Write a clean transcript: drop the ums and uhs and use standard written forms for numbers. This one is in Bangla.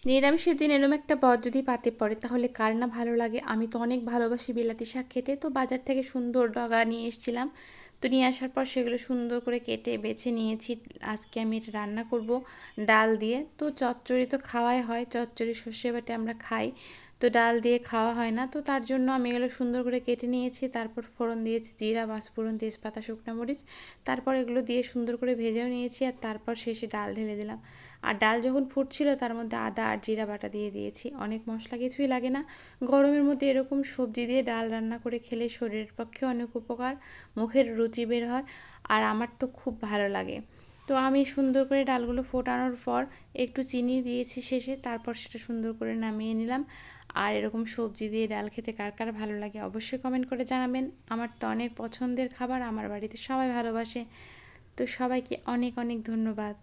নিরামিষের দিন এরকম একটা পদ যদি পাতে পড়ে তাহলে কার না ভালো লাগে। আমি তো অনেক ভালোবাসি বিলাতি শাক খেতে। তো বাজার থেকে সুন্দর ডগা নিয়ে এসেছিলাম। তো নিয়ে আসার পর সেগুলো সুন্দর করে কেটে বেছে নিয়েছি। আজকে আমি এটা রান্না করব ডাল দিয়ে। তো চচ্চড়ি তো খাওয়াই হয়, চচ্চড়ি সর্ষে বাটে আমরা খাই, তো ডাল দিয়ে খাওয়া হয় না। তো তার জন্য আমি এগুলো সুন্দর করে কেটে নিয়েছি। তারপর ফোড়ন দিয়েছি জিরা, পাঁচফোড়ন, তেজপাতা, শুকনো মরিচ। তারপর এগুলো দিয়ে সুন্দর করে ভেজেও নিয়েছি। আর তারপর শেষে ডাল ঢেলে দিলাম। আর ডাল যখন ফুটছিল তার মধ্যে আদা আর জিরা বাটা দিয়ে দিয়েছি। অনেক মশলা কিছুই লাগে না। গরমের মধ্যে এরকম সবজি দিয়ে ডাল রান্না করে খেলে শরীরের পক্ষে অনেক উপকার, মুখের রুচি বের হয়। আর আমার তো খুব ভালো লাগে। তো আমি সুন্দর করে ডালগুলো ফোটানোর পর একটু চিনি দিয়েছি শেষে। তারপর সেটা সুন্দর করে নামিয়ে নিলাম। আর এরকম সবজি দিয়ে ডাল খেতে কার কার ভালো লাগে অবশ্যই কমেন্ট করে জানাবেন। আমার তো অনেক পছন্দের খাবার, আমার বাড়িতে সবাই ভালোবাসে। তো সবাইকে অনেক অনেক ধন্যবাদ।